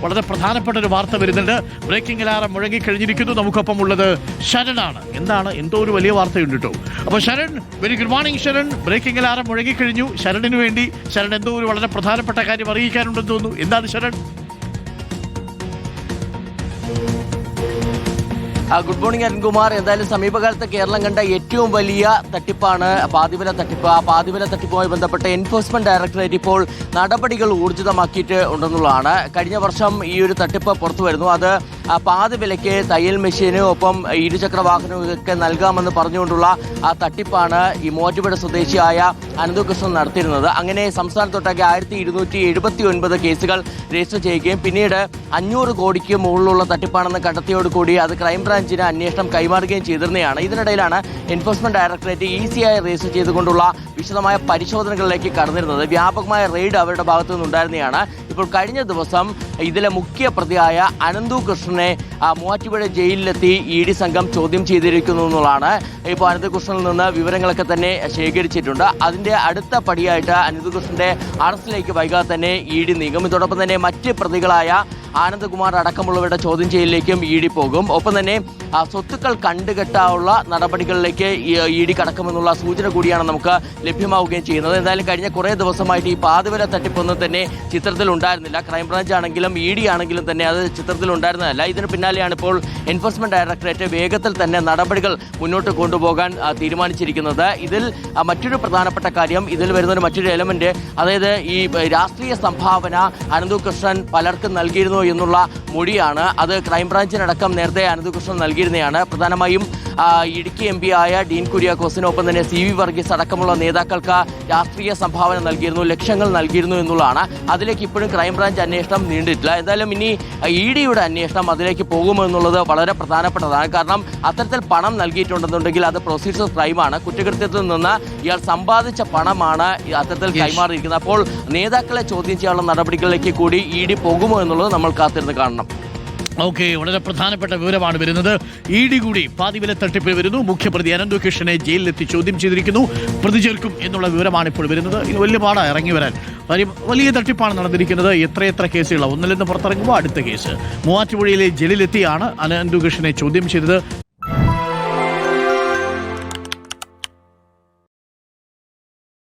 വളരെ പ്രധാനപ്പെട്ട ഒരു വാർത്ത വരുന്നുണ്ട്. ബ്രേക്കിംഗ് അലാറം മുഴങ്ങിക്കഴിഞ്ഞിരിക്കുന്നു. നമുക്കൊപ്പം ഉള്ളത് ശരണാണ്. എന്തോ ഒരു വലിയ വാർത്തയുണ്ട് കേട്ടോ. അപ്പോൾ Sharan, very good morning Sharan. Breaking alarm മുഴങ്ങിക്കഴിഞ്ഞു. ശരണിന് വേണ്ടി എന്തോ ഒരു വളരെ പ്രധാനപ്പെട്ട കാര്യം അറിയിക്കാനുണ്ടെന്ന് തോന്നുന്നു. എന്താണ് ശരൺ? Good morning Arunkumar. എന്തായാലും സമീപകാലത്ത് കേരളം കണ്ട ഏറ്റവും വലിയ തട്ടിപ്പാണ് പാതിവില തട്ടിപ്പ്. ആ പാതിവില തട്ടിപ്പുമായി ബന്ധപ്പെട്ട് എൻഫോഴ്സ്മെന്റ് ഡയറക്ടറേറ്റ് ഇപ്പോൾ നടപടികൾ ഊർജിതമാക്കിയിട്ട് ഉണ്ടെന്നുള്ളതാണ്. കഴിഞ്ഞ വർഷം ഈ ഒരു തട്ടിപ്പ് പുറത്തു വരുന്നു. അത് പാതിവിലയ്ക്ക് തയ്യൽ മെഷീന് ഒപ്പം ഇരുചക്ര വാഹനങ്ങൾക്ക് നൽകാമെന്ന് പറഞ്ഞുകൊണ്ടുള്ള ആ തട്ടിപ്പാണ് ഈ മൂവാറ്റുപുഴ സ്വദേശിയായ അനന്തകൃഷ്ണൻ നടത്തിയിരുന്നത്. അങ്ങനെ സംസ്ഥാനത്തൊട്ടാകെ 1279 കേസുകൾ രജിസ്റ്റർ ചെയ്യുകയും പിന്നീട് 500 കോടിക്ക് മുകളിലുള്ള തട്ടിപ്പാണെന്ന് കണ്ടെത്തിയോടുകൂടി അത് ക്രൈംബ്രാഞ്ചിന് അന്വേഷണം കൈമാറുകയും ചെയ്തിരുന്നതാണ്. ഇതിനിടയിലാണ് എൻഫോഴ്സ്മെന്റ് ഡയറക്ടറേറ്റ് ഈസിയായി രജിസ്റ്റർ ചെയ്തുകൊണ്ടുള്ള വിശദമായ പരിശോധനകളിലേക്ക് കടന്നിരുന്നത്. വ്യാപകമായ റെയ്ഡ് അവരുടെ ഭാഗത്തു നിന്നുണ്ടായിരുന്നതാണ്. ഇപ്പോൾ കഴിഞ്ഞ ദിവസം ഇതിലെ മുഖ്യ പ്രതിയായ അനന്തകൃഷ്ണനെ മൂവാറ്റുപുഴ ജയിലിലെത്തി ED സംഘം ചോദ്യം ചെയ്തിരിക്കുന്നു എന്നുള്ളതാണ്. ഇപ്പോൾ അനന്തകൃഷ്ണനിൽ നിന്ന് വിവരങ്ങളൊക്കെ തന്നെ ശേഖരിച്ചിട്ടുണ്ട്. അതിന്റെ അടുത്ത പടിയായിട്ട് അനന്തകൃഷ്ണന്റെ അറസ്റ്റിലേക്ക് വൈകാതെ തന്നെ ED നീങ്ങും. ഇതോടൊപ്പം തന്നെ മറ്റ് പ്രതികളായ ആനന്ദകുമാർ അടക്കമുള്ളവരുടെ ചോദ്യം ചെയ്യലിലേക്കും ED പോകും. ഒപ്പം തന്നെ സ്വത്തുക്കൾ കണ്ടുകെട്ടാനുള്ള നടപടികളിലേക്ക് ED കടക്കുമെന്നുള്ള സൂചന കൂടിയാണ് നമുക്ക് ലഭ്യമാവുകയും ചെയ്യുന്നത്. എന്തായാലും കഴിഞ്ഞ കുറേ ദിവസമായിട്ട് ഈ പാതിവില തട്ടിപ്പൊന്നും തന്നെ ചിത്രത്തിൽ ഉണ്ടായിരുന്നില്ല. ക്രൈംബ്രാഞ്ച് ആണെങ്കിലും ED ആണെങ്കിലും തന്നെ അത് ചിത്രത്തിൽ ഉണ്ടായിരുന്നതല്ല. ഇതിന് പിന്നാലെയാണ് ഇപ്പോൾ എൻഫോഴ്സ്മെന്റ് ഡയറക്ടറേറ്റ് വേഗത്തിൽ തന്നെ നടപടികൾ മുന്നോട്ട് കൊണ്ടുപോകാൻ തീരുമാനിച്ചിരിക്കുന്നത്. ഇതിൽ മറ്റൊരു പ്രധാനപ്പെട്ട കാര്യം, ഇതിൽ വരുന്നൊരു മറ്റൊരു എലമെന്റ്, അതായത് ഈ രാഷ്ട്രീയ സംഭാവന അനന്തകൃഷ്ണൻ പലർക്കും നൽകിയിരുന്നു എന്നുള്ള മൊഴിയാണ്. അത് ക്രൈംബ്രാഞ്ചിനടക്കം നേരത്തെ അനന്തകൃഷ്ണൻ നൽകിയിരുന്നതാണ്. പ്രധാനമായും ഇടുക്കി MP ആയ ഡീൻ കുര്യാക്കോസിനൊപ്പം തന്നെ CV വർഗീസ് അടക്കമുള്ള നേതാക്കൾക്ക് രാഷ്ട്രീയ സംഭാവന നൽകിയിരുന്നു, ലക്ഷങ്ങൾ നൽകിയിരുന്നു എന്നുള്ളതാണ്. അതിലേക്ക് ഇപ്പോഴും ക്രൈംബ്രാഞ്ച് അന്വേഷണം നീണ്ടിട്ടില്ല. എന്തായാലും ഇനി EDയുടെ അന്വേഷണം അതിലേക്ക് പോകുമോ എന്നുള്ളത് വളരെ പ്രധാനപ്പെട്ടതാണ്. കാരണം അത്തരത്തിൽ പണം നൽകിയിട്ടുണ്ടെന്നുണ്ടെങ്കിൽ അത് പ്രൊസീജിയർ ക്രൈമാണ്. കുറ്റകൃത്യത്തിൽ നിന്ന് ഇയാൾ സമ്പാദിച്ച പണമാണ് അത്തരത്തിൽ കൈമാറിയിരിക്കുന്നത്. അപ്പോൾ നേതാക്കളെ ചോദ്യം ചെയ്യാനുള്ള നടപടികളിലേക്ക് കൂടി ED പോകുമോ എന്നുള്ളത് നമ്മൾ കാത്തിരുന്ന് കാണണം. ഓക്കെ, വളരെ പ്രധാനപ്പെട്ട വിവരമാണ് വരുന്നത്. ED കൂടി പാതിവില തട്ടിപ്പിൽ വരുന്നു. മുഖ്യപ്രതി അനന്തകൃഷ്ണനെ ജയിലിലെത്തി ചോദ്യം ചെയ്തിരിക്കുന്നു. പ്രതി ചേർക്കും എന്നുള്ള വിവരമാണ് ഇപ്പോൾ വരുന്നത്. ഇനി വലിയ പാടാണ് ഇറങ്ങി വരാൻ. വലിയ തട്ടിപ്പാണ് നടന്നിരിക്കുന്നത്. എത്രയെത്ര കേസുകളാണ്. ഒന്നിൽ നിന്ന് പുറത്തിറങ്ങുമ്പോൾ അടുത്ത കേസ്. മൂവാറ്റുപുഴയിലെ ജയിലിലെത്തിയാണ് അനന്തകൃഷ്ണനെ ചോദ്യം ചെയ്തത്.